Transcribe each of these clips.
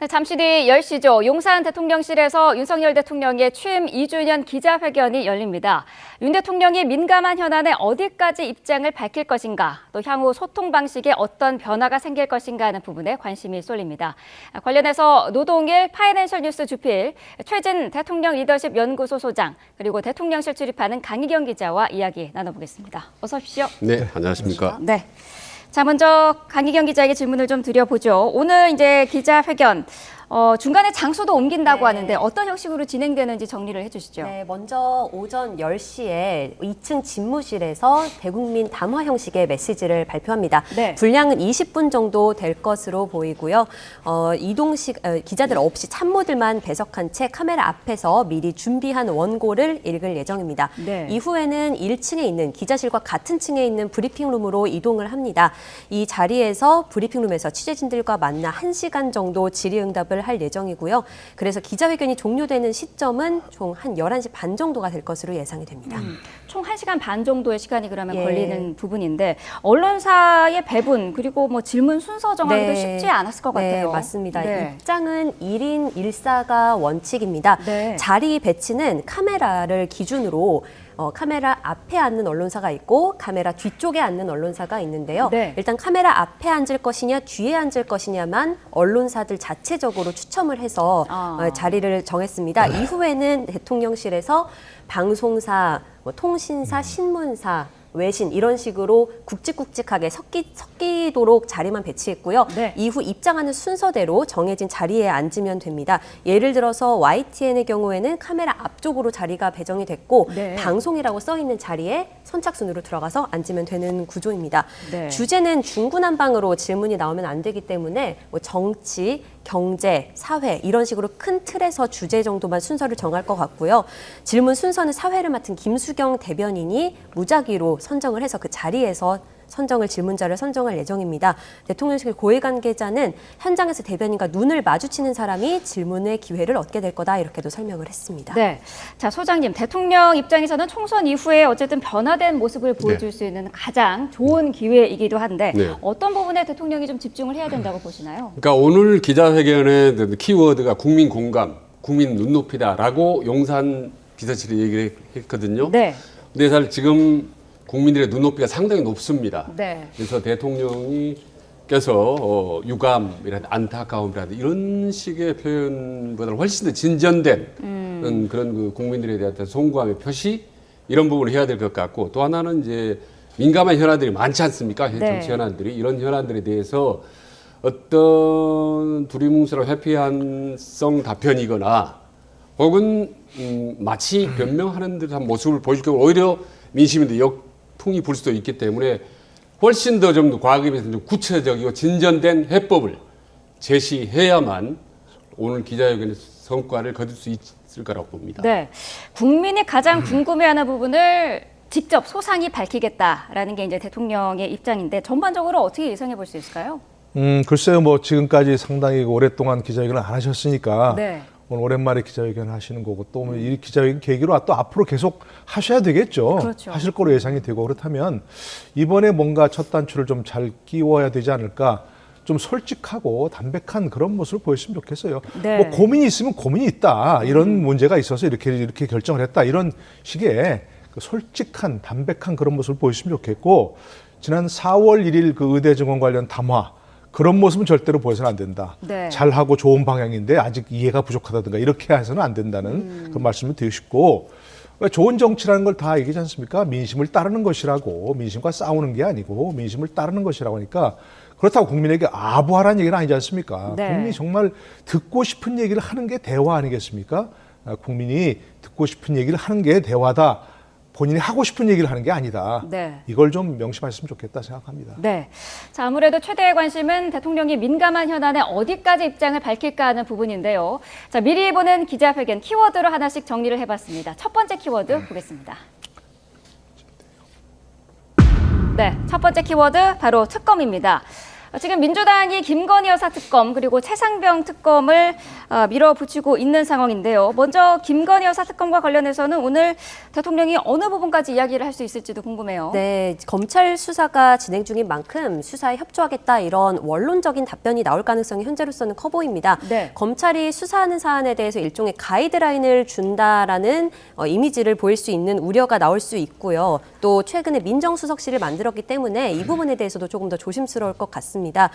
네, 잠시 뒤 10시죠. 용산 대통령실에서 윤석열 대통령의 취임 2주년 기자회견이 열립니다. 윤 대통령이 민감한 현안에 어디까지 입장을 밝힐 것인가, 또 향후 소통 방식에 어떤 변화가 생길 것인가 하는 부분에 관심이 쏠립니다. 관련해서 노동일 파이낸셜 뉴스 주필, 최진 대통령 리더십 연구소 소장, 그리고 대통령실 출입하는 강희경 기자와 이야기 나눠보겠습니다. 어서 오십시오. 네, 안녕하십니까. 네. 자, 먼저 강희경 기자에게 질문을 좀 드려보죠. 오늘 이제 기자회견, 중간에 장소도 옮긴다고 하는데 어떤 형식으로 진행되는지 정리를 해주시죠. 네, 먼저 오전 10시에 2층 집무실에서 대국민 담화 형식의 메시지를 발표합니다. 네. 분량은 20분 정도 될 것으로 보이고요. 기자들 없이 참모들만 배석한 채 카메라 앞에서 미리 준비한 원고를 읽을 예정입니다. 네. 이후에는 1층에 있는 기자실과 같은 층에 있는 브리핑룸으로 이동을 합니다. 이 자리에서 브리핑룸에서 취재진들과 만나 1시간 정도 질의응답을 할 예정이고요. 그래서 기자회견이 종료되는 시점은 총 한 11시 반 정도가 될 것으로 예상이 됩니다. 총 1시간 반 정도의 시간이 그러면 걸리는 부분인데 언론사의 배분 그리고 뭐 질문 순서 정하기도 쉽지 않았을 것 같아요. 네, 맞습니다. 네. 입장은 1인 1사가 원칙입니다. 네. 자리 배치는 카메라를 기준으로 카메라 앞에 앉는 언론사가 있고 카메라 뒤쪽에 앉는 언론사가 있는데요. 네. 일단 카메라 앞에 앉을 것이냐 뒤에 앉을 것이냐만 언론사들 자체적으로 추첨을 해서 자리를 정했습니다. 이후에는 대통령실에서 방송사, 통신사, 신문사, 외신 이런 식으로 굵직굵직하게 섞이도록 자리만 배치했고요. 네. 이후 입장하는 순서대로 정해진 자리에 앉으면 됩니다. 예를 들어서 YTN의 경우에는 카메라 앞쪽으로 자리가 배정이 됐고 네. 방송이라고 써 있는 자리에 선착순으로 들어가서 앉으면 되는 구조입니다. 네. 주제는 중구난방으로 질문이 나오면 안 되기 때문에 뭐 정치, 경제, 사회 이런 식으로 큰 틀에서 주제 정도만 순서를 정할 것 같고요. 질문 순서는 사회를 맡은 김수경 대변인이 무작위로 선정을 해서 그 자리에서 질문자를 선정할 예정입니다. 대통령실 고위 관계자는 현장에서 대변인과 눈을 마주치는 사람이 질문의 기회를 얻게 될 거다 이렇게도 설명을 했습니다. 네. 자, 소장님, 대통령 입장에서는 총선 이후에 어쨌든 변화된 모습을 보여줄 수 있는 가장 좋은 기회이기도 한데 어떤 부분에 대통령이 좀 집중을 해야 된다고 보시나요? 그러니까 오늘 기자회견의 키워드가 국민 공감, 국민 눈높이다라고 용산 비서실이 얘기를 했거든요. 네. 근데 사실 지금 국민들의 눈높이가 상당히 높습니다. 네. 그래서 대통령께서 유감이라든지 안타까움이라든지 이런 식의 표현보다는 훨씬 더 진전된 그런 그 국민들에 대한 송구함의 표시 이런 부분을 해야 될 것 같고 또 하나는 이제 민감한 현안들이 많지 않습니까? 정치 현안들이 이런 현안들에 대해서 어떤 두리뭉술한 회피한성 답변이거나 혹은 마치 변명하는 듯한 모습을 보일 경우 오히려 민심인데 역풍이 불 수도 있기 때문에 훨씬 더 좀 과거에 비해서 좀 구체적이고 진전된 해법을 제시해야만 오늘 기자회견의 성과를 거둘 수 있을 거라고 봅니다. 네. 국민이 가장 궁금해하는 부분을 직접 소상히 밝히겠다라는 게 이제 대통령의 입장인데 전반적으로 어떻게 예상해 볼 수 있을까요? 글쎄요, 뭐 지금까지 상당히 오랫동안 기자회견을 안 하셨으니까 네. 오늘 오랜만에 기자회견 하시는 거고 또 이 기자회견 계기로 또 앞으로 계속 하셔야 되겠죠. 그렇죠. 하실 거로 예상이 되고 그렇다면 이번에 뭔가 첫 단추를 좀 잘 끼워야 되지 않을까. 좀 솔직하고 담백한 그런 모습을 보였으면 좋겠어요. 네. 뭐 고민이 있으면 고민이 있다. 이런 문제가 있어서 이렇게 결정을 했다. 이런 식의 그 솔직한 담백한 그런 모습을 보였으면 좋겠고 지난 4월 1일 그 의대 증원 관련 담화 그런 모습은 절대로 보여서는 안 된다. 네. 잘하고 좋은 방향인데 아직 이해가 부족하다든가 이렇게 해서는 안 된다는 그런 말씀을 드리고 싶고 좋은 정치라는 걸 다 얘기하지 않습니까? 민심을 따르는 것이라고 민심과 싸우는 게 아니고 민심을 따르는 것이라고 하니까 그렇다고 국민에게 아부하라는 얘기는 아니지 않습니까? 네. 국민이 정말 듣고 싶은 얘기를 하는 게 대화 아니겠습니까? 국민이 듣고 싶은 얘기를 하는 게 대화다. 본인이 하고 싶은 얘기를 하는 게 아니다. 네. 이걸 좀 명심하셨으면 좋겠다 생각합니다. 네. 자, 아무래도 최대의 관심은 대통령이 민감한 현안에 어디까지 입장을 밝힐까 하는 부분인데요. 자, 미리 보는 기자회견 키워드로 하나씩 정리를 해봤습니다. 첫 번째 키워드 보겠습니다. 네, 첫 번째 키워드 바로 특검입니다. 지금 민주당이 김건희 여사 특검 그리고 최상병 특검을 밀어붙이고 있는 상황인데요. 먼저 김건희 여사 특검과 관련해서는 오늘 대통령이 어느 부분까지 이야기를 할 수 있을지도 궁금해요. 네, 검찰 수사가 진행 중인 만큼 수사에 협조하겠다 이런 원론적인 답변이 나올 가능성이 현재로서는 커 보입니다. 네. 검찰이 수사하는 사안에 대해서 일종의 가이드라인을 준다라는 이미지를 보일 수 있는 우려가 나올 수 있고요. 또 최근에 민정수석실을 만들었기 때문에 이 부분에 대해서도 조금 더 조심스러울 것 같습니다.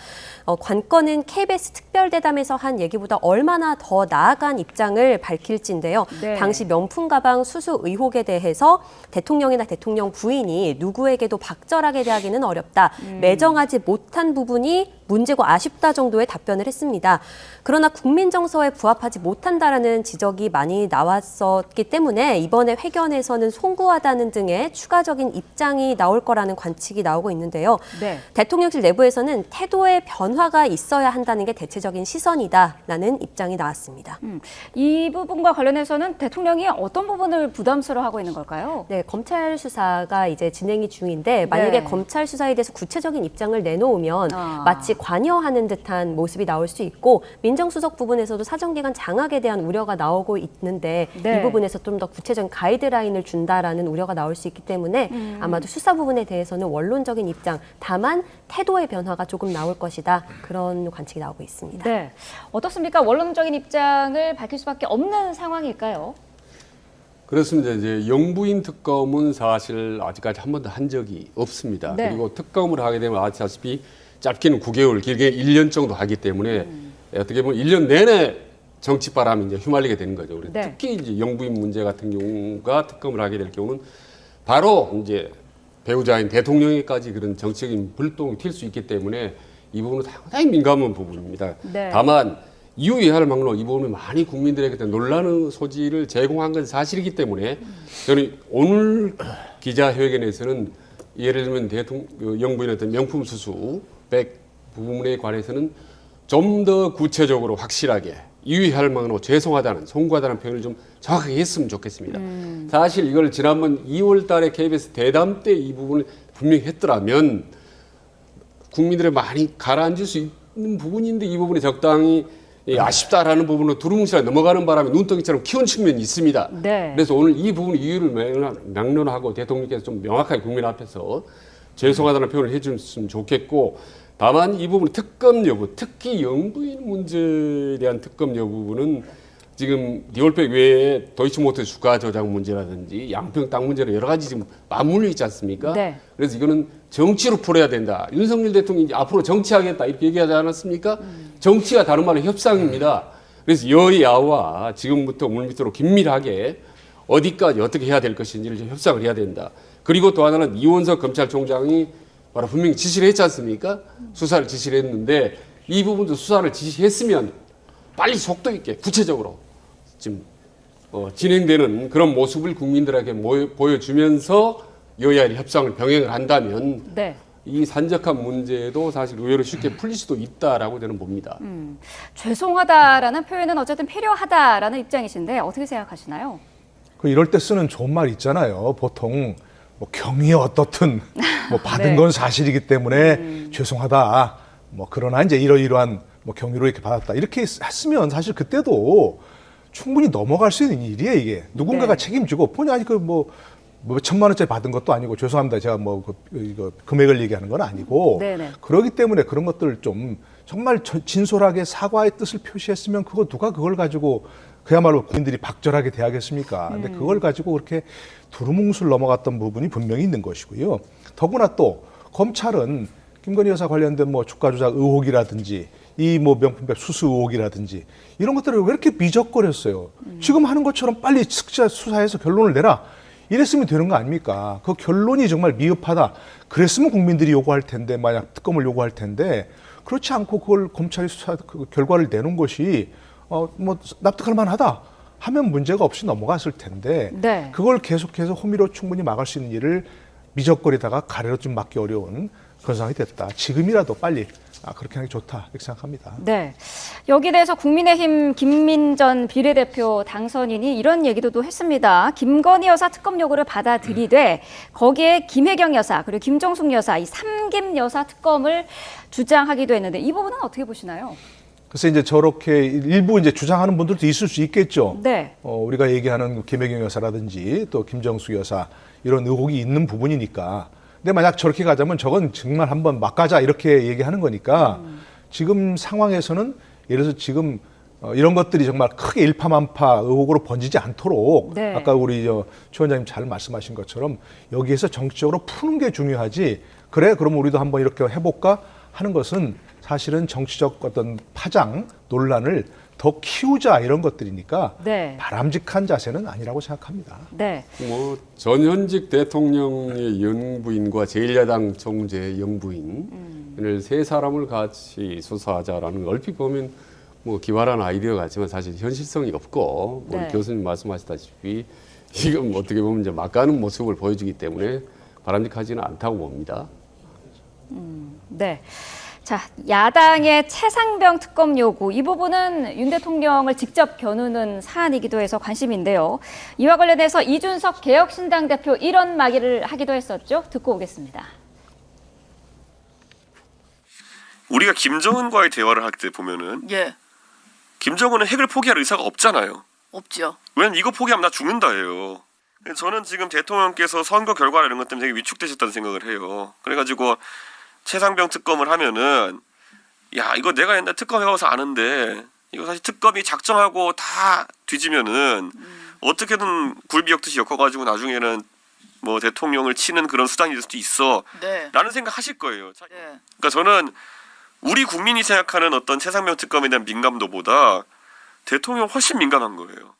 관건은 KBS 특별대담에서 한 얘기보다 얼마나 더 나아간 입장을 밝힐지인데요. 네. 당시 명품 가방 수수 의혹에 대해서 대통령이나 대통령 부인이 누구에게도 박절하게 대하기는 어렵다. 매정하지 못한 부분이 문제고 아쉽다 정도의 답변을 했습니다. 그러나 국민 정서에 부합하지 못한다라는 지적이 많이 나왔었기 때문에 이번에 회견에서는 송구하다는 등의 추가적인 입장이 나올 거라는 관측이 나오고 있는데요. 네. 대통령실 내부에서는 태도의 변화가 있어야 한다는 게 대체적인 시선이다라는 입장이 나왔습니다. 이 부분과 관련해서는 대통령이 어떤 부분을 부담스러워하고 있는 걸까요? 네, 검찰 수사가 이제 진행이 중인데 만약에 네. 검찰 수사에 대해서 구체적인 입장을 내놓으면 아. 마치 관여하는 듯한 모습이 나올 수 있고 민정수석 부분에서도 사정기관 장악에 대한 우려가 나오고 있는데 네. 이 부분에서 좀 더 구체적인 가이드라인을 준다라는 우려가 나올 수 있기 때문에 아마도 수사 부분에 대해서는 원론적인 입장, 다만 태도의 변화가 조금 나올 것이다. 그런 관측이 나오고 있습니다. 네. 어떻습니까? 원론적인 입장을 밝힐 수밖에 없는 상황일까요? 그렇습니다. 이제 영부인 특검은 사실 아직까지 한 번도 한 적이 없습니다. 네. 그리고 특검을 하게 되면 아시다시피 짧게는 9개월, 길게 1년 정도 하기 때문에 어떻게 보면 1년 내내 정치 바람이 이제 휘말리게 되는 거죠. 그래서 네. 특히 이제 영부인 문제 같은 경우가 특검을 하게 될 경우는 바로 이제 배우자인 대통령에까지 그런 정치적인 불똥이 튈 수 있기 때문에 이 부분은 상당히 민감한 부분입니다. 네. 다만 이후 예하를 막론 이 부분은 많이 국민들에게 논란의 소지를 제공한 건 사실이기 때문에 저는 오늘 기자회견에서는 예를 들면 영부인 어떤 명품 수수 100 부분에 관해서는 좀 더 구체적으로 확실하게 이유할 만으로 죄송하다는 송구하다는 표현을 좀 정확하게 했으면 좋겠습니다. 사실 이걸 지난번 2월 달에 KBS 대담 때 이 부분을 분명히 했더라면 국민들의 많이 가라앉을 수 있는 부분인데 이 부분이 적당히 아쉽다라는 부분으로 두루뭉실하게 넘어가는 바람에 눈덩이처럼 키운 측면이 있습니다. 네. 그래서 오늘 이 부분 이유를 명론하고 대통령께서 좀 명확하게 국민 앞에서 죄송하다는 표현을 해줬으면 좋겠고 다만 이 부분 특검 여부, 특히 영부인 문제에 대한 특검 여부는 지금 리올백 외에 도이치모터 주가 조작 문제라든지 양평 땅 문제로 여러 가지 지금 맞물려 있지 않습니까? 네. 그래서 이거는 정치로 풀어야 된다. 윤석열 대통령이 이제 앞으로 정치하겠다 이렇게 얘기하지 않았습니까? 정치가 다른 말로 협상입니다. 그래서 여야와 지금부터 오늘부터 긴밀하게 어디까지 어떻게 해야 될 것인지를 좀 협상을 해야 된다. 그리고 또 하나는 이원석 검찰총장이 바로 분명히 지시를 했지 않습니까? 수사를 지시를 했는데 이 부분도 수사를 지시했으면 빨리 속도 있게 구체적으로 지금 진행되는 그런 모습을 국민들에게 보여주면서 여야의 협상을 병행을 한다면 네. 이 산적한 문제도 사실 의외로 쉽게 풀릴 수도 있다라고 저는 봅니다. 죄송하다라는 표현은 어쨌든 필요하다라는 입장이신데 어떻게 생각하시나요? 그 이럴 때 쓰는 좋은 말 있잖아요. 보통 뭐 경위 어떻든 뭐 받은 네. 건 사실이기 때문에 죄송하다. 뭐 그러나 이제 이러이러한 뭐 경위로 이렇게 받았다. 이렇게 했으면 사실 그때도 충분히 넘어갈 수 있는 일이에요, 이게. 누군가가 네. 책임지고 본의 아니 뭐 1,000만 원짜리 받은 것도 아니고 죄송합니다. 제가 뭐 이거 금액을 얘기하는 건 아니고 네네. 그렇기 때문에 그런 것들을 좀 정말 진솔하게 사과의 뜻을 표시했으면 그거 누가 그걸 가지고 그야말로 국민들이 박절하게 대하겠습니까? 근데 그걸 가지고 그렇게 두루뭉술 넘어갔던 부분이 분명히 있는 것이고요. 더구나 또 검찰은 김건희 여사 관련된 뭐 주가 조작 의혹이라든지 이 뭐 명품백 수수 의혹이라든지 이런 것들을 왜 이렇게 미적거렸어요? 지금 하는 것처럼 빨리 수사해서 결론을 내라. 이랬으면 되는 거 아닙니까? 그 결론이 정말 미흡하다. 그랬으면 국민들이 요구할 텐데, 만약 특검을 요구할 텐데, 그렇지 않고 그걸 검찰이 수사 그 결과를 내놓은 것이 뭐 납득할 만하다 하면 문제가 없이 넘어갔을 텐데, 네. 그걸 계속해서 호미로 충분히 막을 수 있는 일을 미적거리다가 가래로 좀 막기 어려운 그런 상황이 됐다. 지금이라도 빨리 그렇게 하는 게 좋다 이렇게 생각합니다. 네. 여기 대해서 국민의힘 김민전 비례대표 당선인이 이런 얘기도 또 했습니다. 김건희 여사 특검 요구를 받아들이되 거기에 김혜경 여사 그리고 김정숙 여사 이 삼김 여사 특검을 주장하기도 했는데 이 부분은 어떻게 보시나요? 그래서 이제 저렇게 일부 이제 주장하는 분들도 있을 수 있겠죠. 네. 우리가 얘기하는 김혜경 여사라든지 또 김정숙 여사 이런 의혹이 있는 부분이니까. 근데 만약 저렇게 가자면 저건 정말 한번 막 가자 이렇게 얘기하는 거니까 지금 상황에서는 예를 들어서 지금 이런 것들이 정말 크게 일파만파 의혹으로 번지지 않도록 네. 아까 우리 최 원장님 잘 말씀하신 것처럼 여기에서 정치적으로 푸는 게 중요하지. 그래 그럼 우리도 한번 이렇게 해볼까 하는 것은 사실은 정치적 어떤 파장 논란을 더 키우자 이런 것들이니까 네. 바람직한 자세는 아니라고 생각합니다. 네. 뭐 전현직 대통령의 영부인과 제1야당 총재 영부인을 세 사람을 같이 수사하자라는 걸 얼핏 보면 뭐 기발한 아이디어 같지만 사실 현실성이 없고 네. 우리 교수님 말씀하셨다시피 지금 어떻게 보면 이제 막가는 모습을 보여주기 때문에 바람직하지는 않다고 봅니다. 네. 자, 야당의 최상병 특검 요구 이 부분은 윤 대통령을 직접 겨누는 사안이기도 해서 관심인데요. 이와 관련해서 이준석 개혁신당 대표 이런 말을 하기도 했었죠. 듣고 오겠습니다. 우리가 김정은과의 대화를 할 때 보면은 예, 김정은은 핵을 포기할 의사가 없잖아요. 없죠. 왜냐면 이거 포기하면 나 죽는다예요. 저는 지금 대통령께서 선거 결과 이런 것 때문에 되게 위축되셨다는 생각을 해요. 그래가지고 최상병 특검을 하면은 야 이거 내가 옛날 특검 해봐서 아는데 이거 사실 특검이 작정하고 다 뒤지면은 어떻게든 굴비 엮듯이 엮어가지고 나중에는 뭐 대통령을 치는 그런 수단이 될 수도 있어 네. 라는 생각 하실 거예요. 예. 그러니까 저는 우리 국민이 생각하는 어떤 최상병 특검에 대한 민감도보다 대통령 훨씬 민감한 거예요.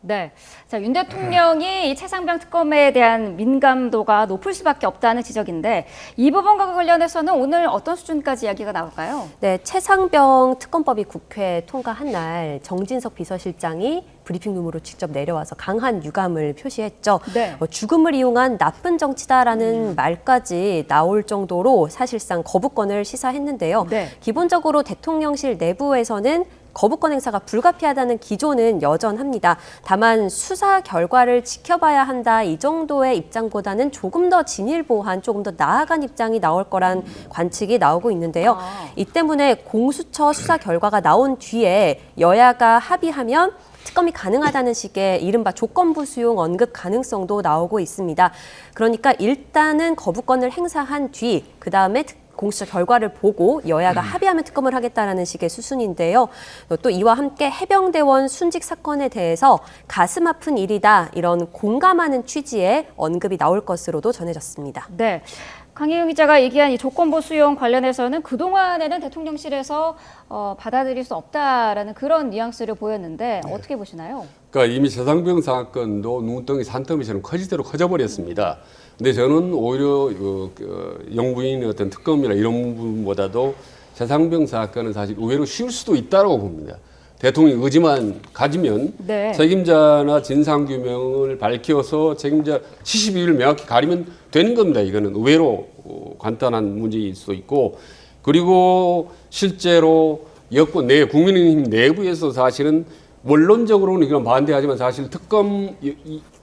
네. 자, 윤 대통령이 이 최상병 특검에 대한 민감도가 높을 수밖에 없다는 지적인데 이 부분과 관련해서는 오늘 어떤 수준까지 이야기가 나올까요? 네, 최상병 특검법이 국회 통과한 날 정진석 비서실장이 브리핑룸으로 직접 내려와서 강한 유감을 표시했죠. 네. 죽음을 이용한 나쁜 정치다라는 말까지 나올 정도로 사실상 거부권을 시사했는데요. 네. 기본적으로 대통령실 내부에서는 거부권 행사가 불가피하다는 기조는 여전합니다. 다만 수사 결과를 지켜봐야 한다 이 정도의 입장보다는 조금 더 진일보한 조금 더 나아간 입장이 나올 거란 관측이 나오고 있는데요. 이 때문에 공수처 수사 결과가 나온 뒤에 여야가 합의하면 특검이 가능하다는 식의 이른바 조건부 수용 언급 가능성도 나오고 있습니다. 그러니까 일단은 거부권을 행사한 뒤 그다음에 공수처 결과를 보고 여야가 합의하면 특검을 하겠다라는 식의 수순인데요. 또 이와 함께 해병대원 순직 사건에 대해서 가슴 아픈 일이다 이런 공감하는 취지의 언급이 나올 것으로도 전해졌습니다. 네. 강혜영 기자가 얘기한 이 조건부 수용 관련해서는 그동안에는 대통령실에서 받아들일 수 없다라는 그런 뉘앙스를 보였는데 어떻게 보시나요? 그러니까 이미 최상병 사건도 눈덩이 산더미처럼 커질 대로 커져버렸습니다. 근데 저는 오히려 영부인의 어떤 특검이나 이런 부분보다도 최상병 사건은 사실 의외로 쉬울 수도 있다고 봅니다. 대통령이 의지만 가지면 네. 책임자나 진상규명을 밝혀서 책임자 72일 명확히 가리면 되는 겁니다. 이거는 의외로 간단한 문제일 수도 있고 그리고 실제로 여권 내 국민의힘 내부에서 사실은 원론적으로는 이건 반대하지만 사실 특검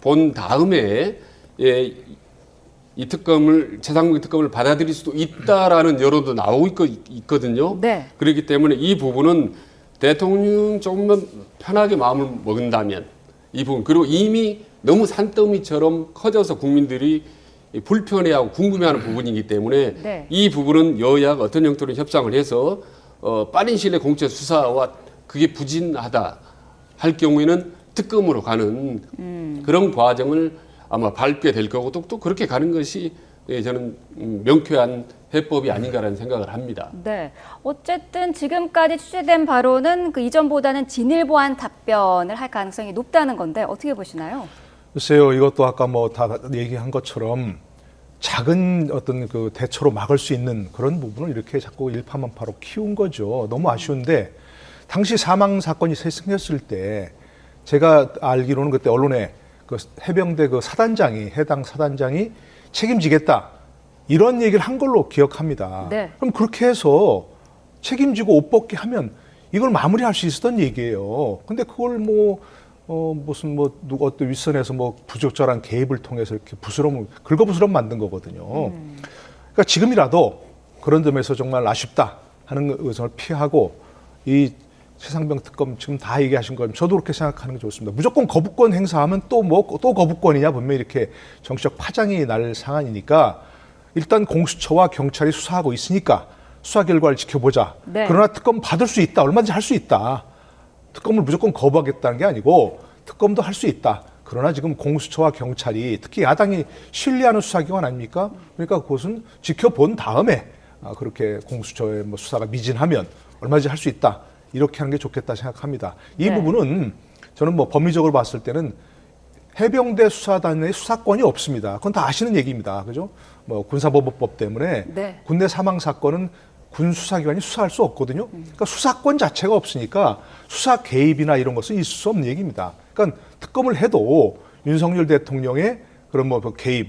본 다음에 이 특검을 최상병 특검을 받아들일 수도 있다라는 여론도 나오고 있거든요. 네. 그렇기 때문에 이 부분은 대통령 조금만 편하게 마음을 먹은다면 이 부분 그리고 이미 너무 산더미처럼 커져서 국민들이 불편해하고 궁금해하는 부분이기 때문에 네. 이 부분은 여야가 어떤 형태로 협상을 해서 빠른 시일 내에 공수처 수사와 그게 부진하다 할 경우에는 특검으로 가는 그런 과정을 아마 밟게 될 거고 또 그렇게 가는 것이 저는 명쾌한 해법이 아닌가라는 생각을 합니다. 네. 어쨌든 지금까지 취재된 바로는 그 이전보다는 진일보한 답변을 할 가능성이 높다는 건데 어떻게 보시나요? 글쎄요, 이것도 아까 뭐 다 얘기한 것처럼 작은 어떤 그 대처로 막을 수 있는 그런 부분을 이렇게 자꾸 일파만파로 키운 거죠. 너무 아쉬운데 당시 사망 사건이 생겼을 때 제가 알기로는 그때 언론에 그 해병대 그 사단장이 해당 사단장이 책임지겠다 이런 얘기를 한 걸로 기억합니다. 네. 그럼 그렇게 해서 책임지고 옷 벗게 하면 이걸 마무리할 수 있었던 얘기예요. 근데 그걸 무슨 누가 어떤 윗선에서 부적절한 개입을 통해서 이렇게 긁어부스럼 만든 거거든요. 그러니까 지금이라도 그런 점에서 정말 아쉽다 하는 의성을 피하고 이 최상병 특검 지금 다 얘기하신 거면 저도 그렇게 생각하는 게 좋습니다. 무조건 거부권 행사하면 또 거부권이냐 분명히 이렇게 정치적 파장이 날 상황이니까 일단 공수처와 경찰이 수사하고 있으니까 수사 결과를 지켜보자. 네. 그러나 특검 받을 수 있다. 얼마든지 할 수 있다. 특검을 무조건 거부하겠다는 게 아니고 특검도 할 수 있다. 그러나 지금 공수처와 경찰이 특히 야당이 신뢰하는 수사기관 아닙니까? 그러니까 그것은 지켜본 다음에 그렇게 공수처의 수사가 미진하면 얼마든지 할 수 있다. 이렇게 하는 게 좋겠다 생각합니다. 이 네. 부분은 저는 법리적으로 봤을 때는 해병대 수사단의 수사권이 없습니다. 그건 다 아시는 얘기입니다. 그죠? 군사보호법 때문에 네. 군대 사망 사건은 군 수사기관이 수사할 수 없거든요. 그러니까 수사권 자체가 없으니까 수사 개입이나 이런 것은 있을 수 없는 얘기입니다. 그러니까 특검을 해도 윤석열 대통령의 그런 개입,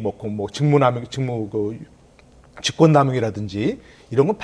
직권남용이라든지 이런 건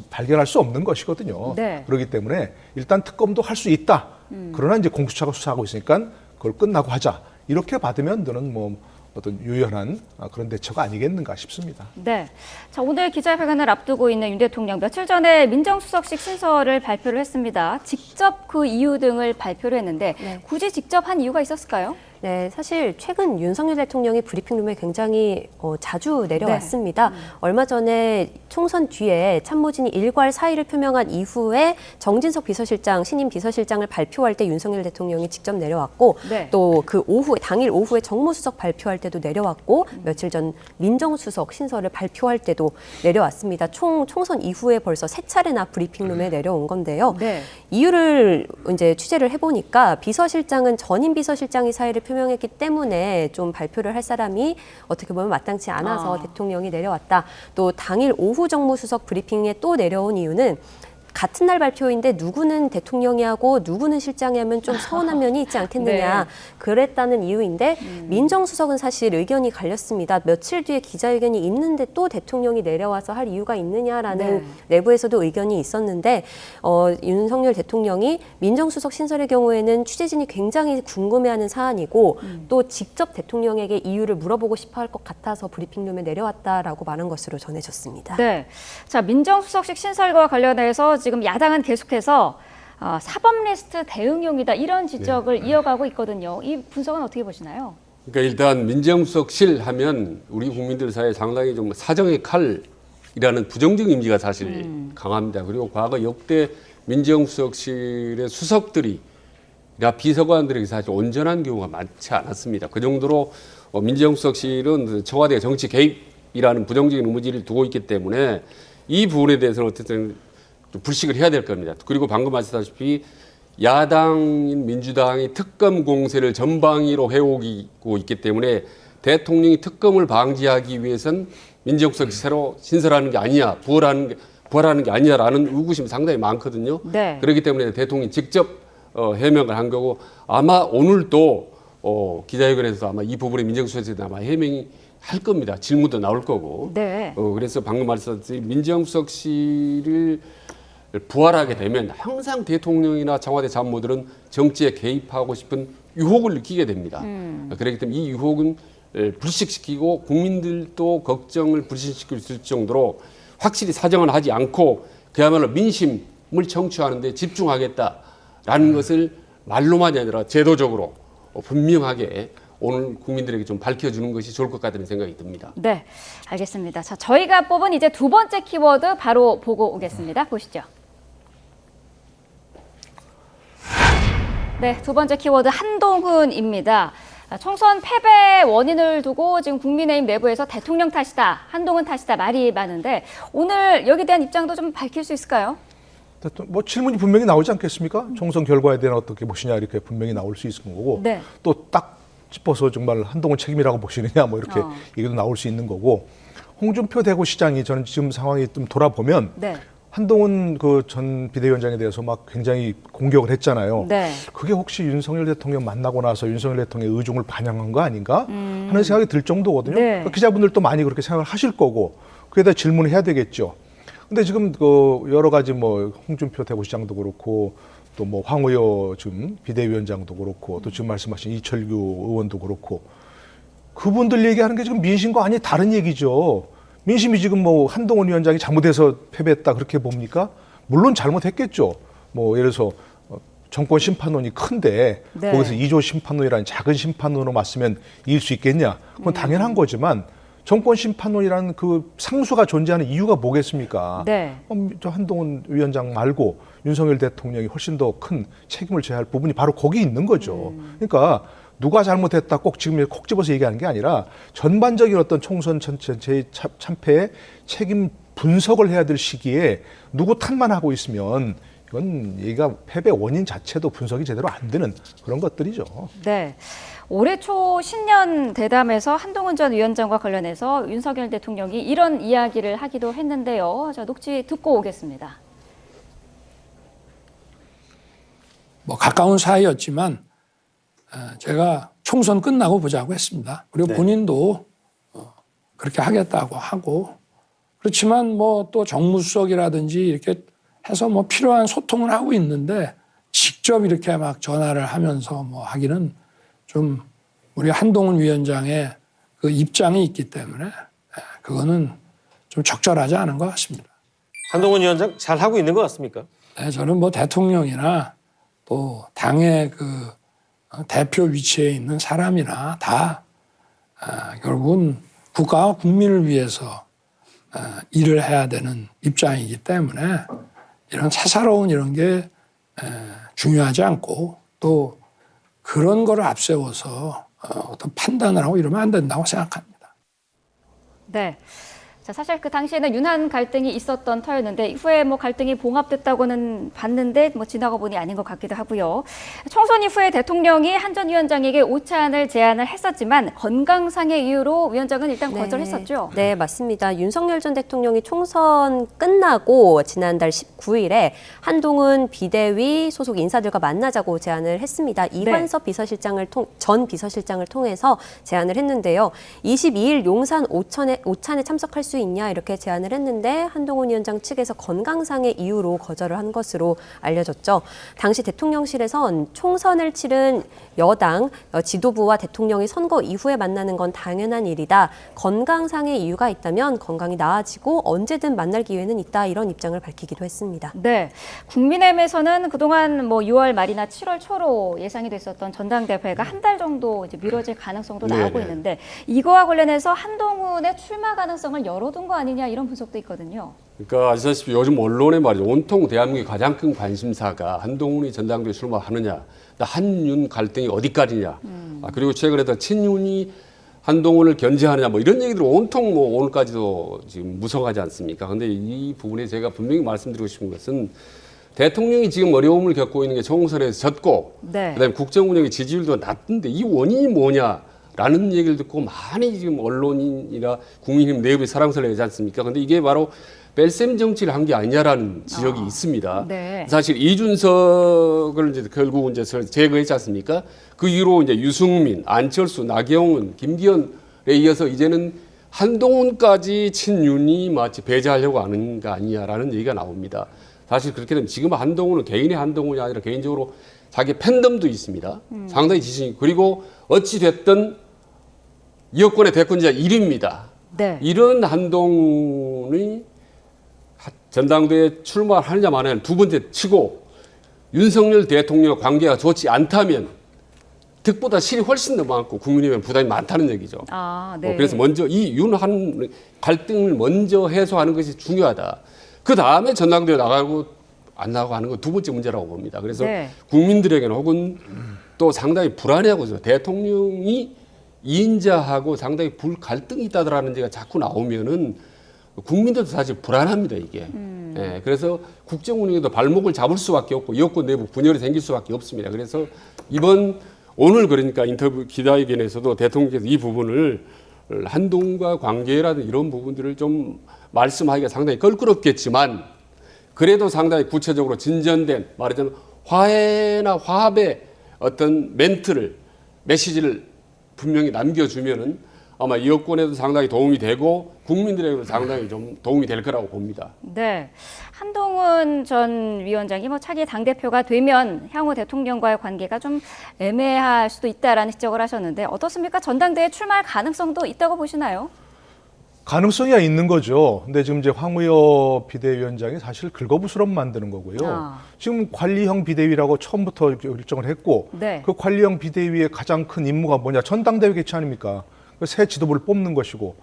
발견할 수 없는 것이거든요. 네. 그렇기 때문에 일단 특검도 할 수 있다. 그러나 이제 공수처가 수사하고 있으니까 그걸 끝나고 하자. 이렇게 받으면 저는 어떤 유연한 그런 대처가 아니겠는가 싶습니다. 네. 자, 오늘 기자회견을 앞두고 있는 윤 대통령 며칠 전에 민정수석실 신설을 발표를 했습니다. 직접 그 이유 등을 발표를 했는데 네. 굳이 직접 한 이유가 있었을까요? 네, 사실 최근 윤석열 대통령이 브리핑룸에 굉장히 자주 내려왔습니다. 얼마 전에 총선 뒤에 참모진이 일괄 사의를 표명한 이후에 정진석 비서실장, 신임 비서실장을 발표할 때 윤석열 대통령이 직접 내려왔고 네. 또 그 당일 오후에 정무수석 발표할 때도 내려왔고 며칠 전 민정수석 신설을 발표할 때도 내려왔습니다. 총선 이후에 벌써 3차례나 브리핑룸에 내려온 건데요. 네. 이유를 이제 취재를 해보니까 비서실장은 전임 비서실장이 사의를 표명했기 때문에 좀 발표를 할 사람이 어떻게 보면 마땅치 않아서 대통령이 내려왔다. 또 당일 오후 정무수석 브리핑에 또 내려온 이유는 같은 날 발표인데 누구는 대통령이 하고 누구는 실장이 하면 좀 서운한 면이 있지 않겠느냐. 네. 그랬다는 이유인데 민정수석은 사실 의견이 갈렸습니다. 며칠 뒤에 기자회견이 있는데 또 대통령이 내려와서 할 이유가 있느냐라는 네. 내부에서도 의견이 있었는데 윤석열 대통령이 민정수석 신설의 경우에는 취재진이 굉장히 궁금해하는 사안이고 또 직접 대통령에게 이유를 물어보고 싶어 할 것 같아서 브리핑룸에 내려왔다라고 말한 것으로 전해졌습니다. 네. 자, 민정수석실 신설과 관련해서 지금 야당은 계속해서 사법 리스트 대응용이다 이런 지적을 이어가고 있거든요. 이 분석은 어떻게 보시나요? 그러니까 일단 민정수석실 하면 우리 국민들 사이에 상당히 좀 사정의 칼이라는 부정적 이미지가 사실 강합니다. 그리고 과거 역대 민정수석실의 수석들이 비서관들에게 사실 온전한 경우가 많지 않았습니다. 그 정도로 민정수석실은 청와대 정치 개입이라는 부정적인 이미지를 두고 있기 때문에 이 부분에 대해서는 어쨌든 좀 불식을 해야 될 겁니다. 그리고 방금 말씀하셨다시피 야당인 민주당이 특검 공세를 전방위로 해오고 있기 때문에 대통령이 특검을 방지하기 위해선 민정수석이 새로 신설하는 게 아니냐, 부활하는 게 아니냐라는 의구심이 상당히 많거든요. 네. 그렇기 때문에 대통령이 직접 해명을 한 거고 아마 오늘도 기자회견에서 아마 이 부분에 민정수석실에 아마 해명이 할 겁니다. 질문도 나올 거고. 네. 그래서 방금 말씀드린 민정수석실을 부활하게 되면 항상 대통령이나 청와대 참모들은 정치에 개입하고 싶은 유혹을 느끼게 됩니다. 그렇기 때문에 이 유혹은 불식시키고 국민들도 걱정을 불식시킬 수 있을 정도로 확실히 사정을 하지 않고 그야말로 민심을 청취하는 데 집중하겠다라는 것을 말로만이 아니라 제도적으로 분명하게 오늘 국민들에게 좀 밝혀주는 것이 좋을 것 같다는 생각이 듭니다. 네, 알겠습니다. 자, 저희가 뽑은 이제 두 번째 키워드 바로 보고 오겠습니다. 보시죠. 네, 두 번째 키워드 한동훈입니다. 총선 패배 원인을 두고 지금 국민의힘 내부에서 대통령 탓이다, 한동훈 탓이다 말이 많은데 오늘 여기에 대한 입장도 좀 밝힐 수 있을까요? 질문이 분명히 나오지 않겠습니까? 총선 결과에 대한 어떻게 보시냐 이렇게 분명히 나올 수 있을 거고 네. 또 딱 짚어서 정말 한동훈 책임이라고 보시느냐 이렇게 얘기도 나올 수 있는 거고 홍준표 대구시장이 저는 지금 상황이 좀 돌아보면 네. 한동훈 전 비대위원장에 대해서 막 굉장히 공격을 했잖아요. 네. 그게 혹시 윤석열 대통령 만나고 나서 윤석열 대통령의 의중을 반영한 거 아닌가 하는 생각이 들 정도거든요. 네. 그러니까 기자분들도 많이 그렇게 생각을 하실 거고 그에 대해 질문을 해야 되겠죠. 근데 지금 그 여러 가지 뭐 홍준표 대구시장도 그렇고 또 뭐 황의호 지금 비대위원장도 그렇고 또 지금 말씀하신 이철규 의원도 그렇고 그분들 얘기하는 게 지금 민심과 아니 다른 얘기죠. 민심이 지금 뭐 한동훈 위원장이 잘못해서 패배했다 그렇게 봅니까? 물론 잘못했겠죠. 뭐 예를 들어서 정권 심판론이 큰데 네. 거기서 2조 심판론이라는 작은 심판론으로 맞으면 이길 수 있겠냐? 그건 당연한 거지만 정권 심판론이라는 그 상수가 존재하는 이유가 뭐겠습니까? 네. 저 한동훈 위원장 말고 윤석열 대통령이 훨씬 더 큰 책임을 져야 할 부분이 바로 거기 있는 거죠. 그러니까 누가 잘못했다 꼭 지금 콕 집어서 얘기하는 게 아니라 전반적인 어떤 총선 전체 참패의 책임 분석을 해야 될 시기에 누구 탓만 하고 있으면 이건 얘가 패배 원인 자체도 분석이 제대로 안 되는 그런 것들이죠. 네. 올해 초 신년 대담에서 한동훈 전 위원장과 관련해서 윤석열 대통령이 이런 이야기를 하기도 했는데요. 자, 녹취 듣고 오겠습니다. 뭐 가까운 사이였지만 제가 총선 끝나고 보자고 했습니다. 그리고 본인도 그렇게 하겠다고 하고 그렇지만 뭐 또 정무수석이라든지 이렇게 해서 뭐 필요한 소통을 하고 있는데 직접 이렇게 막 전화를 하면서 뭐 하기는 좀 우리 한동훈 위원장의 그 입장이 있기 때문에 그거는 좀 적절하지 않은 것 같습니다. 한동훈 위원장 잘 하고 있는 것 같습니까? 네, 저는 뭐 대통령이나 또 당의 그 대표 위치에 있는 사람이나 다 결국은 국가와 국민을 위해서 일을 해야 되는 입장이기 때문에 이런 사사로운 이런 게 중요하지 않고 또 그런 거를 앞세워서 어떤 판단을 하고 이러면 안 된다고 생각합니다. 네. 자, 사실 그 당시에는 윤한 갈등이 있었던 터였는데 이후에 뭐 갈등이 봉합됐다고는 봤는데 뭐 지나가 보니 아닌 것 같기도 하고요. 총선 이후에 대통령이 한 전 위원장에게 오찬을 제안을 했었지만 건강상의 이유로 위원장은 일단 거절했었죠. 네, 맞습니다. 윤석열 전 대통령이 총선 끝나고 지난달 19일에 한동훈 비대위 소속 인사들과 만나자고 제안을 했습니다. 이관섭 전 비서실장을 통해서 제안을 했는데요. 22일 용산 오찬에 참석할 수 있냐 이렇게 제안을 했는데 한동훈 위원장 측에서 건강상의 이유로 거절을 한 것으로 알려졌죠. 당시 대통령실에선 총선을 치른 여당 지도부와 대통령이 선거 이후에 만나는 건 당연한 일이다. 건강상의 이유가 있다면 건강이 나아지고 언제든 만날 기회는 있다. 이런 입장을 밝히기도 했습니다. 네. 국민의힘에서는 그동안 뭐 6월 말이나 7월 초로 예상이 됐었던 전당대회가 한 달 정도 이제 미뤄질 가능성도 나오고 있는데 이거와 관련해서 한동훈의 출마 가능성을 열어둔 거 아니냐 이런 분석도 있거든요. 그러니까 아시다시피 요즘 언론에 말이죠. 온통 대한민국의 가장 큰 관심사가 한동훈이 전당대회 출마하느냐, 한윤 갈등이 어디까지냐, 그리고 최근에도 친윤이 한동훈을 견제하느냐, 뭐 이런 얘기들 온통 뭐 오늘까지도 지금 무성하지 않습니까? 근데 이 부분에 제가 분명히 말씀드리고 싶은 것은 대통령이 지금 어려움을 겪고 있는 게 총선에서 졌고, 네. 그다음에 국정 운영의 지지율도 낮은데 이 원인이 뭐냐라는 얘기를 듣고 많이 지금 언론이나 국민의힘 내부에 사랑설레 하지 않습니까? 근데 이게 바로 뺄셈 정치를 한 게 아니냐라는 지적이 있습니다. 네. 사실 이준석을 이제 결국 이제 제거했지 않습니까? 그 이후로 이제 유승민, 안철수, 나경원, 김기현에 이어서 이제는 한동훈까지 친윤이 마치 배제하려고 하는 거 아니냐라는 얘기가 나옵니다. 사실 그렇게 되면 지금 한동훈은 개인의 한동훈이 아니라 개인적으로 자기 팬덤도 있습니다. 상당히 지지층이. 그리고 어찌 됐든 여권의 대권자 1위입니다. 네. 이런 한동훈이 전당대회에 출마하느냐 마느냐 두 번째 치고 윤석열 대통령과 관계가 좋지 않다면 득보다 실이 훨씬 더 많고 국민의힘에 부담이 많다는 얘기죠. 아, 네. 그래서 먼저 이 윤한 갈등을 먼저 해소하는 것이 중요하다. 그 다음에 전당대회 나가고 안 나가고 하는 건 두 번째 문제라고 봅니다. 그래서 네. 국민들에게는 혹은 또 상당히 불안해하고 있어요. 대통령이 이인자하고 상당히 갈등이 있다라는 얘기가 자꾸 나오면은 국민들도 사실 불안합니다, 이게. 예, 그래서 국정 운영에도 발목을 잡을 수밖에 없고 여권 내부 분열이 생길 수밖에 없습니다. 그래서 오늘 그러니까 인터뷰 기자회견에서도 대통령께서 이 부분을 한동훈과 관계라든 이런 부분들을 좀 말씀하기가 상당히 껄끄럽겠지만 그래도 상당히 구체적으로 진전된 말하자면 화해나 화합의 어떤 멘트를 메시지를 분명히 남겨주면은 아마 여권에도 상당히 도움이 되고 국민들에게도 상당히 좀 도움이 될 거라고 봅니다. 네, 한동훈 전 위원장이 뭐 차기 당대표가 되면 향후 대통령과의 관계가 좀 애매할 수도 있다라는 지적을 하셨는데 어떻습니까? 전당대회 출마할 가능성도 있다고 보시나요? 가능성이 있는 거죠. 근데 지금 이제 황우여 비대위원장이 사실 긁어부스럼 만드는 거고요. 지금 관리형 비대위라고 처음부터 결정을 했고 네. 그 관리형 비대위의 가장 큰 임무가 뭐냐? 전당대회 개최 아닙니까? 새 지도부를 뽑는 것이고.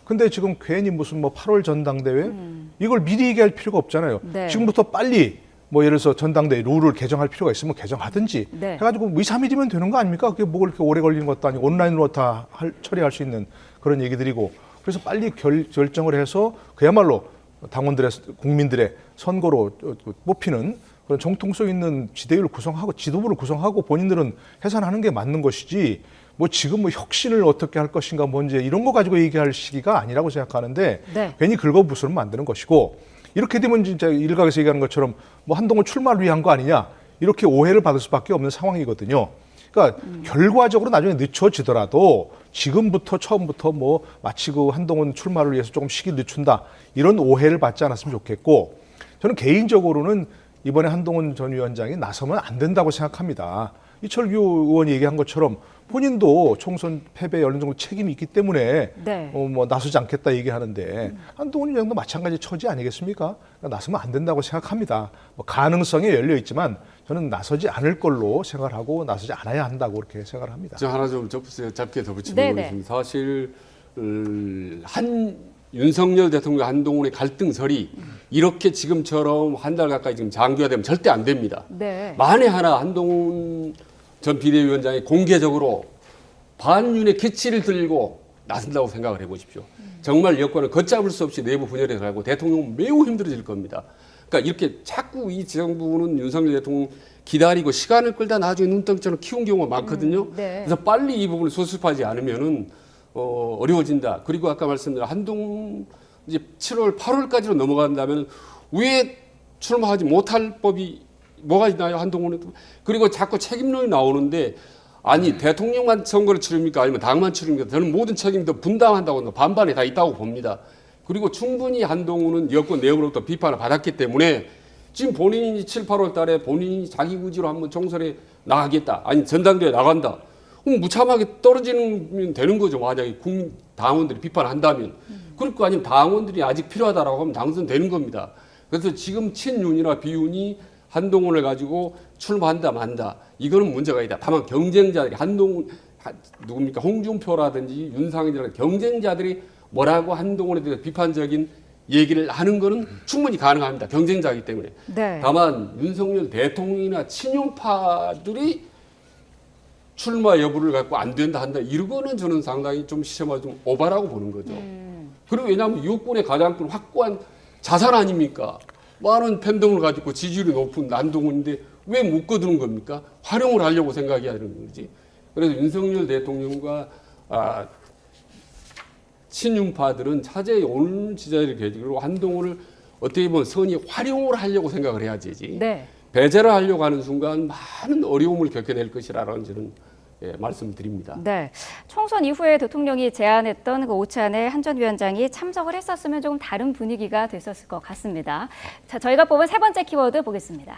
근데 지금 괜히 무슨 뭐 8월 전당대회 이걸 미리 얘기할 필요가 없잖아요. 네. 지금부터 빨리 뭐 예를 들어서 전당대회 룰을 개정할 필요가 있으면 개정하든지 네. 해가지고 2, 3일이면 되는 거 아닙니까? 그게 뭐 그렇게 오래 걸리는 것도 아니고 온라인으로 다 처리할 수 있는 그런 얘기들이고 그래서 빨리 결정을 해서 그야말로 당원들의 국민들의 선거로 뽑히는 그런 정통성 있는 지대위를 구성하고 지도부를 구성하고 본인들은 해산하는 게 맞는 것이지 뭐 지금 뭐 혁신을 어떻게 할 것인가 뭔지 이런 거 가지고 얘기할 시기가 아니라고 생각하는데 네. 괜히 긁어부스럼 만드는 것이고 이렇게 되면 진짜 일각에서 얘기하는 것처럼 뭐 한동훈 출마를 위한 거 아니냐 이렇게 오해를 받을 수밖에 없는 상황이거든요. 그러니까 결과적으로 나중에 늦춰지더라도 지금부터 처음부터 뭐 마치 그 한동훈 출마를 위해서 조금 시기 늦춘다 이런 오해를 받지 않았으면 좋겠고 저는 개인적으로는 이번에 한동훈 전 위원장이 나서면 안 된다고 생각합니다. 이철규 의원이 얘기한 것처럼 본인도 총선 패배에 어느 정도 책임이 있기 때문에 네. 뭐 나서지 않겠다 얘기하는데 한동훈 위원장도 마찬가지 처지 아니겠습니까? 그러니까 나서면 안 된다고 생각합니다. 뭐 가능성이 열려 있지만 저는 나서지 않을 걸로 생각을 하고 나서지 않아야 한다고 그렇게 생각을 합니다. 저 하나 좀 짧게 덧붙이면 네네. 되겠습니다. 사실 윤석열 대통령 한동훈의 갈등설이 이렇게 지금처럼 한 달 가까이 지금 장기화되면 절대 안 됩니다. 네. 만에 하나 한동훈 전 비대위원장이 공개적으로 반윤의 개치를 들고 나선다고 생각을 해보십시오. 정말 여권을 걷잡을 수 없이 내부 분열에 들어가고 대통령은 매우 힘들어질 겁니다. 그러니까 이렇게 자꾸 이 정부는 윤석열 대통령 기다리고 시간을 끌다 나중에 눈덩이처럼 키운 경우가 많거든요. 네. 그래서 빨리 이 부분을 수습하지 않으면은 어려워진다. 그리고 아까 말씀드린 한동훈 이제 7월, 8월까지로 넘어간다면 왜 출마하지 못할 법이 뭐가 있나요? 한동훈은. 그리고 자꾸 책임론이 나오는데 아니 대통령만 선거를 치릅니까? 아니면 당만 치릅니까? 저는 모든 책임도 분담한다고 반반에 다 있다고 봅니다. 그리고 충분히 한동훈은 여권 내용으로부터 비판을 받았기 때문에 지금 본인이 7, 8월 달에 본인이 자기 의지로 한번 총선에 나가겠다. 아니 전당대회에 나간다. 그럼 무참하게 떨어지면 되는 거죠. 만약에 국민 당원들이 비판한다면. 그럴 거 아니면 당원들이 아직 필요하다라고 하면 당선되는 겁니다. 그래서 지금 친윤이나 비윤이 한동훈을 가지고 출마한다 만다. 이거는 문제가 있다. 다만 경쟁자들이 누굽니까? 홍준표라든지 윤상현이라든지 경쟁자들이 뭐라고 한동훈에 대해서 비판적인 얘기를 하는 거는 충분히 가능합니다. 경쟁자이기 때문에. 네. 다만 윤석열 대통령이나 친윤파들이 출마 여부를 갖고 안 된다 한다. 이거는 저는 상당히 좀 시점화 좀 오바라고 보는 거죠. 그리고 왜냐하면 여권의 가장 큰 확고한 자산 아닙니까? 많은 팬덤을 가지고 지지율이 높은 한동훈인데 왜 못 거두는 겁니까? 활용을 하려고 생각해야 되는 거지. 그래서 윤석열 대통령과 친윤파들은 차제에 오는 지자리를 계기로 한동훈을 어떻게 보면 선이 활용을 하려고 생각을 해야지. 네. 배제를 하려고 하는 순간 많은 어려움을 겪어낼 것이라는 저는 말씀드립니다. 네. 총선 이후에 대통령이 제안했던 그 오찬에 한 전 위원장이 참석을 했었으면 조금 다른 분위기가 됐었을 것 같습니다. 자, 저희가 뽑은 세 번째 키워드 보겠습니다.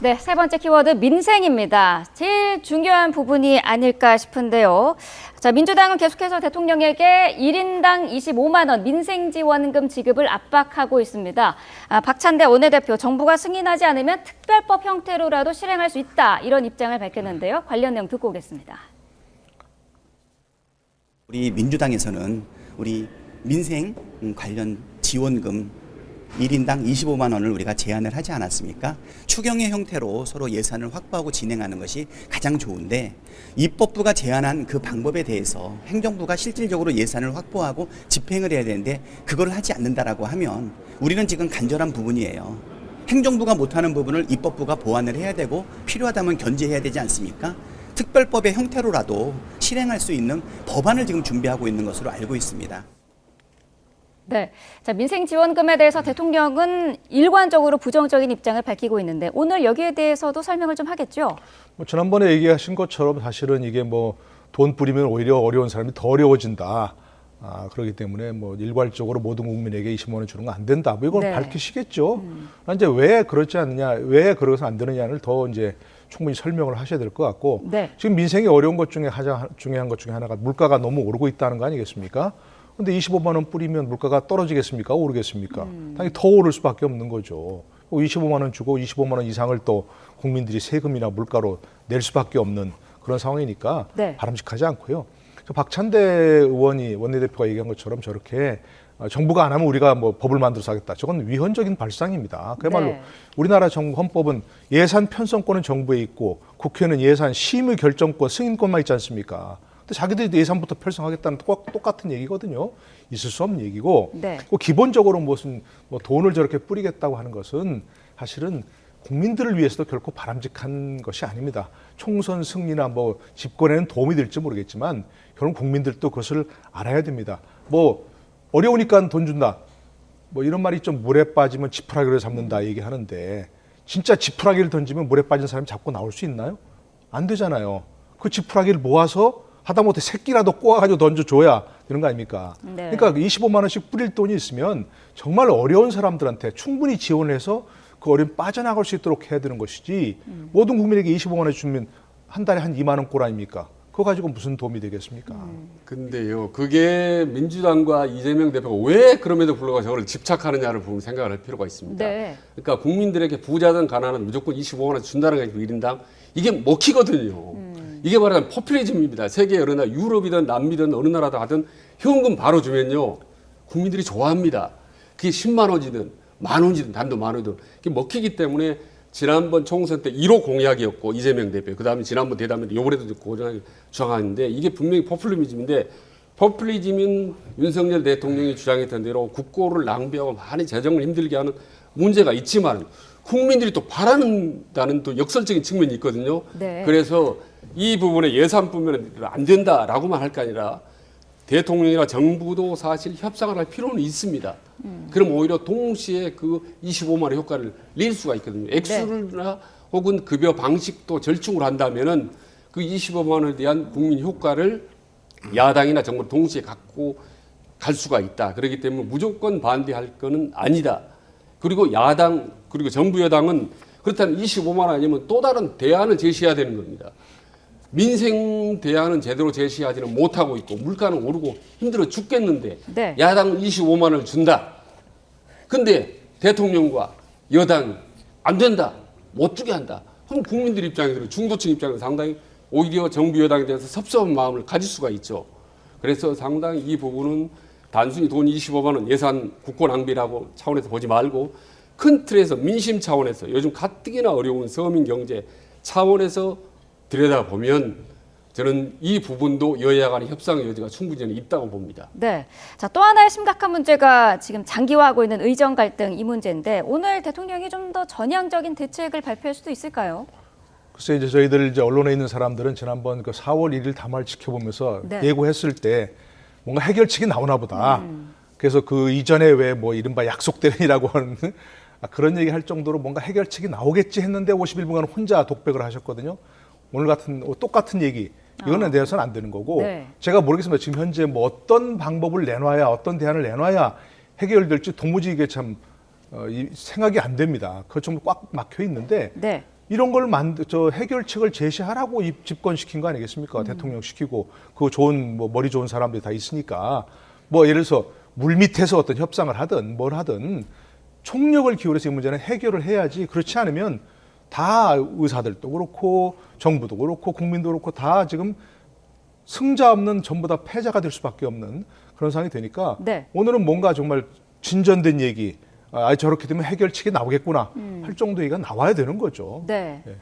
네, 세 번째 키워드 민생입니다. 제일 중요한 부분이 아닐까 싶은데요. 자, 민주당은 계속해서 대통령에게 1인당 25만 원 민생지원금 지급을 압박하고 있습니다. 박찬대 원내대표, 정부가 승인하지 않으면 특별법 형태로라도 실행할 수 있다. 이런 입장을 밝혔는데요. 관련 내용 듣고 오겠습니다. 우리 민주당에서는 우리 민생 관련 지원금 1인당 25만 원을 우리가 제안을 하지 않았습니까? 추경의 형태로 서로 예산을 확보하고 진행하는 것이 가장 좋은데 입법부가 제안한 그 방법에 대해서 행정부가 실질적으로 예산을 확보하고 집행을 해야 되는데 그걸 하지 않는다라고 하면 우리는 지금 간절한 부분이에요. 행정부가 못하는 부분을 입법부가 보완을 해야 되고 필요하다면 견제해야 되지 않습니까? 특별법의 형태로라도 실행할 수 있는 법안을 지금 준비하고 있는 것으로 알고 있습니다. 네. 자, 민생 지원금에 대해서 대통령은 일관적으로 부정적인 입장을 밝히고 있는데 오늘 여기에 대해서도 설명을 좀 하겠죠? 뭐 지난번에 얘기하신 것처럼 사실은 이게 뭐 돈 뿌리면 오히려 어려운 사람이 더 어려워진다. 그렇기 때문에 뭐 일괄적으로 모든 국민에게 20만 원 주는 거 안 된다. 뭐 이걸 네. 밝히시겠죠. 이제 왜 그렇지 않느냐, 왜 그러서 안 되느냐를 더 이제 충분히 설명을 하셔야 될 것 같고 네. 지금 민생이 어려운 것 중에 가장 중요한 것 중에 하나가 물가가 너무 오르고 있다는 거 아니겠습니까? 근데 25만 원 뿌리면 물가가 떨어지겠습니까? 오르겠습니까? 당연히 더 오를 수밖에 없는 거죠. 25만 원 주고 25만 원 이상을 또 국민들이 세금이나 물가로 낼 수밖에 없는 그런 상황이니까 네. 바람직하지 않고요. 박찬대 의원이 원내대표가 얘기한 것처럼 저렇게 정부가 안 하면 우리가 뭐 법을 만들어서 하겠다. 저건 위헌적인 발상입니다. 그야말로 네. 우리나라 헌법은 예산 편성권은 정부에 있고 국회는 예산 심의 결정권, 승인권만 있지 않습니까? 근데 자기들이 예산부터 편성하겠다는 똑같은 얘기거든요. 있을 수 없는 얘기고 네. 기본적으로 무슨 뭐 돈을 저렇게 뿌리겠다고 하는 것은 사실은 국민들을 위해서도 결코 바람직한 것이 아닙니다. 총선 승리나 뭐 집권에는 도움이 될지 모르겠지만 결국 국민들도 그것을 알아야 됩니다. 뭐 어려우니까 돈 준다. 뭐 이런 말이 좀 물에 빠지면 지푸라기를 잡는다 얘기하는데 진짜 지푸라기를 던지면 물에 빠진 사람이 잡고 나올 수 있나요? 안 되잖아요. 그 지푸라기를 모아서 하다못해 새끼라도 꼬아가지고 던져줘야 되는 거 아닙니까? 네. 그러니까 25만 원씩 뿌릴 돈이 있으면 정말 어려운 사람들한테 충분히 지원해서 그 어려움 빠져나갈 수 있도록 해야 되는 것이지 모든 국민에게 25만 원 주면 한 달에 한 2만 원 꼴 아닙니까? 그거 가지고 무슨 도움이 되겠습니까? 근데요, 그게 민주당과 이재명 대표가 왜 그럼에도 불구하고 저걸 집착하느냐를 보면 생각을 할 필요가 있습니다. 네. 그러니까 국민들에게 부자든 가난하든 무조건 25만 원 준다는 게 1인당 이게 먹히거든요. 이게 바로 포퓰리즘입니다. 세계 어느 나라, 유럽이든 남미든 어느 나라도 하든 현금 바로 주면요, 국민들이 좋아합니다. 그게 10만 원이든 만 원이든 단도 만 원이든 그게 먹히기 때문에 지난번 총선 때 1호 공약이었고 이재명 대표, 그다음에 지난번 대담에 요번에도 고정하게 주장하는데 이게 분명히 포퓰리즘인데 포퓰리즘인 윤석열 대통령이 주장했던 대로 국고를 낭비하고 많이 재정을 힘들게 하는 문제가 있지만 국민들이 또 바라는다는 또 역설적인 측면이 있거든요. 네. 그래서 이 부분에 예산뿐만 안 된다라고만 할 게 아니라 대통령이나 정부도 사실 협상을 할 필요는 있습니다. 그럼 오히려 동시에 그 25만 원 효과를 낼 수가 있거든요. 액수나 혹은 급여 방식도 절충을 한다면은 그 25만 원에 대한 국민 효과를 야당이나 정부 동시에 갖고 갈 수가 있다. 그렇기 때문에 무조건 반대할 거는 아니다. 그리고 야당 그리고 정부 여당은 그렇다면 25만 원 아니면 또 다른 대안을 제시해야 되는 겁니다. 민생 대안은 제대로 제시하지는 못하고 있고 물가는 오르고 힘들어 죽겠는데 네. 야당 25만 원을 준다. 근데 대통령과 여당이 안 된다. 못 주게 한다. 그럼 국민들 입장에서는 중도층 입장에서 상당히 오히려 정부 여당에 대해서 섭섭한 마음을 가질 수가 있죠. 그래서 상당히 이 부분은 단순히 돈 25만 원 예산 국고 낭비라고 차원에서 보지 말고 큰 틀에서 민심 차원에서 요즘 가뜩이나 어려운 서민 경제 차원에서 들여다보면 저는 이 부분도 여야 간의 협상의 여지가 충분히 있다고 봅니다. 네. 자, 또 하나의 심각한 문제가 지금 장기화하고 있는 의정 갈등 이 문제인데 오늘 대통령이 좀 더 전향적인 대책을 발표할 수도 있을까요? 글쎄 이제 저희들 이제 언론에 있는 사람들은 지난번 그 4월 1일 담화를 지켜보면서 네. 예고했을 때 뭔가 해결책이 나오나 보다. 그래서 그 이전에 왜 뭐 이른바 약속대련이라고 하는 그런 얘기 할 정도로 뭔가 해결책이 나오겠지 했는데 51분간 혼자 독백을 하셨거든요. 오늘 같은 똑같은 얘기 이거는 내서는 안 되는 거고 네. 제가 모르겠습니다. 지금 현재 뭐 어떤 방법을 내놔야 어떤 대안을 내놔야 해결될지 도무지 이게 참 생각이 안 됩니다. 그거 좀 꽉 막혀 있는데 네. 이런 걸 해결책을 제시하라고 집권시킨 거 아니겠습니까? 대통령 시키고 그 좋은 뭐 머리 좋은 사람들이 다 있으니까 뭐 예를 들어서 물 밑에서 어떤 협상을 하든 뭘 하든 총력을 기울여서 이 문제는 해결을 해야지. 그렇지 않으면 다 의사들도 그렇고 정부도 그렇고 국민도 그렇고 다 지금 승자 없는 전부 다 패자가 될 수밖에 없는 그런 상황이 되니까 네. 오늘은 뭔가 정말 진전된 얘기 저렇게 되면 해결책이 나오겠구나 할 정도 얘기가 나와야 되는 거죠. 네. 네.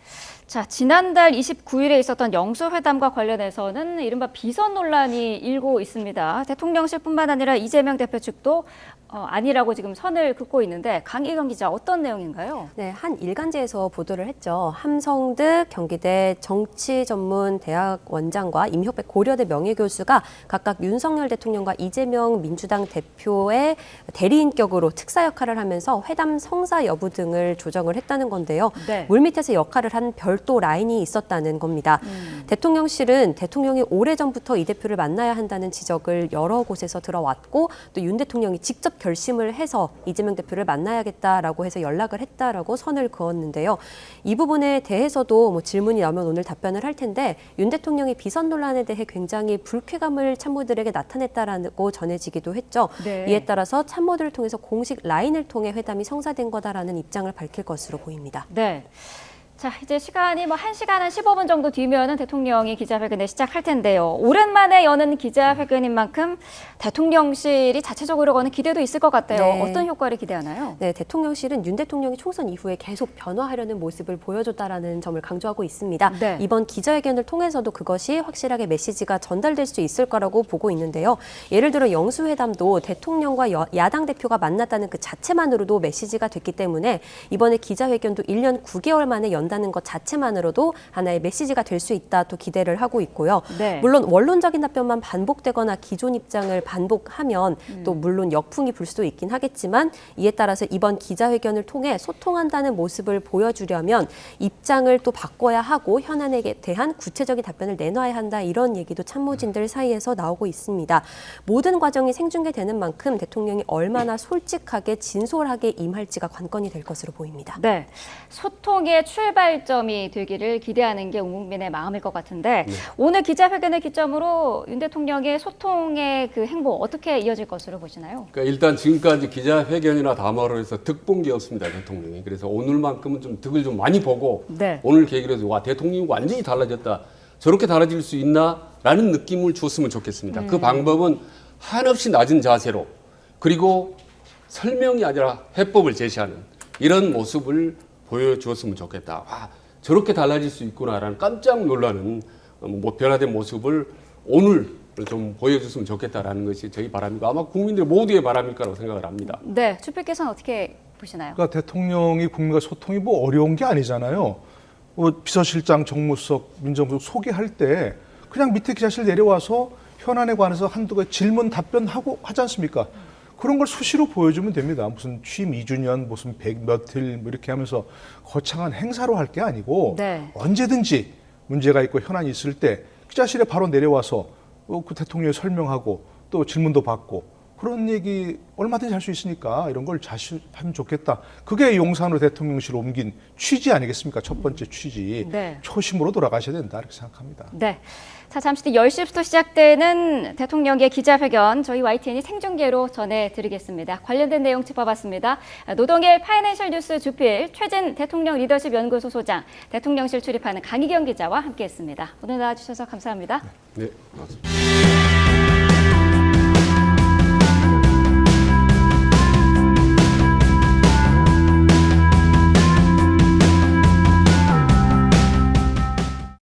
자, 지난달 29일에 있었던 영수회담과 관련해서는 이른바 비선 논란이 일고 있습니다. 대통령실뿐만 아니라 이재명 대표 측도 아니라고 지금 선을 긋고 있는데 강희경 기자 어떤 내용인가요? 네, 한 일간지에서 보도를 했죠. 함성득 경기대 정치전문대학 원장과 임효백 고려대 명예교수가 각각 윤석열 대통령과 이재명 민주당 대표의 대리인격으로 특사 역할을 하면서 회담 성사 여부 등을 조정을 했다는 건데요. 네. 물밑에서 역할을 한 별도 라인이 있었다는 겁니다. 대통령실은 대통령이 오래전부터 이 대표를 만나야 한다는 지적을 여러 곳에서 들어왔고 또 윤 대통령이 직접 결심을 해서 이재명 대표를 만나야겠다라고 해서 연락을 했다라고 선을 그었는데요. 이 부분에 대해서도 뭐 질문이 나오면 오늘 답변을 할 텐데 윤 대통령이 비선 논란에 대해 굉장히 불쾌감을 참모들에게 나타냈다라고 전해지기도 했죠. 네. 이에 따라서 참모들을 통해서 공식 라인을 통해 회담이 성사된 거다라는 입장을 밝힐 것으로 보입니다. 네. 자, 이제 시간이 뭐 1시간 한 15분 정도 뒤면은 대통령이 기자회견을 시작할 텐데요. 오랜만에 여는 기자회견인 만큼 대통령실이 자체적으로 거는 기대도 있을 것 같아요. 네. 어떤 효과를 기대하나요? 네, 대통령실은 윤 대통령이 총선 이후에 계속 변화하려는 모습을 보여줬다라는 점을 강조하고 있습니다. 네. 이번 기자회견을 통해서도 그것이 확실하게 메시지가 전달될 수 있을 거라고 보고 있는데요. 예를 들어 영수회담도 대통령과 야당 대표가 만났다는 그 자체만으로도 메시지가 됐기 때문에 이번에 기자회견도 1년 9개월 만에 연다는 것 자체만으로도 하나의 메시지가 될 수 있다 또 기대를 하고 있고요. 네. 물론 원론적인 답변만 반복되거나 기존 입장을 반복하면 또 물론 역풍이 불 수도 있긴 하겠지만 이에 따라서 이번 기자회견을 통해 소통한다는 모습을 보여주려면 입장을 또 바꿔야 하고 현안에 대한 구체적인 답변을 내놔야 한다 이런 얘기도 참모진들 사이에서 나오고 있습니다. 모든 과정이 생중계되는 만큼 대통령이 얼마나 솔직하게 진솔하게 임할지가 관건이 될 것으로 보입니다. 네. 소통의 출발점이 되기를 기대하는 게 온 국민의 마음일 것 같은데 오늘 기자회견을 기점으로 윤 대통령의 소통의 그 행보 어떻게 이어질 것으로 보시나요? 그러니까 일단 지금까지 기자회견이나 담화로 해서 득 본 게 없습니다, 대통령이. 그래서 오늘만큼은 좀 득을 좀 많이 보고 네. 오늘 계기로 해서 와, 대통령이 완전히 달라졌다. 저렇게 달라질 수 있나라는 느낌을 줬으면 좋겠습니다. 그 방법은 한없이 낮은 자세로 그리고 설명이 아니라 해법을 제시하는 이런 모습을 보여주었으면 좋겠다. 와, 저렇게 달라질 수 있구나라는 깜짝 놀라는 뭐 변화된 모습을 오늘 좀 보여줬으면 좋겠다라는 것이 저희 바람이고 아마 국민들 모두의 바람일 거라고 생각을 합니다. 네. 주필께서는 어떻게 보시나요? 그러니까 대통령이 국민과 소통이 뭐 어려운 게 아니잖아요. 비서실장, 정무수석, 민정수석 소개할 때 그냥 밑에 기자실 내려와서 현안에 관해서 한두 가지 질문 답변하고 하지 않습니까? 그런 걸 수시로 보여주면 됩니다. 무슨 취임 2주년, 무슨 100 며칠 뭐 이렇게 하면서 거창한 행사로 할 게 아니고 네. 언제든지 문제가 있고 현안이 있을 때 기자실에 바로 내려와서 그 대통령이 설명하고 또 질문도 받고 그런 얘기 얼마든지 할 수 있으니까 이런 걸 자주 하면 좋겠다. 그게 용산으로 대통령실 옮긴 취지 아니겠습니까? 첫 번째 취지. 네. 초심으로 돌아가셔야 된다 이렇게 생각합니다. 네. 자, 잠시 뒤 10시부터 시작되는 대통령의 기자회견 저희 YTN이 생중계로 전해드리겠습니다. 관련된 내용 짚어봤습니다. 노동일 파이낸셜 뉴스 주필 최진 대통령 리더십 연구소 소장, 대통령실 출입하는 강희경 기자와 함께했습니다. 오늘 나와주셔서 감사합니다. 네, 고맙습니다.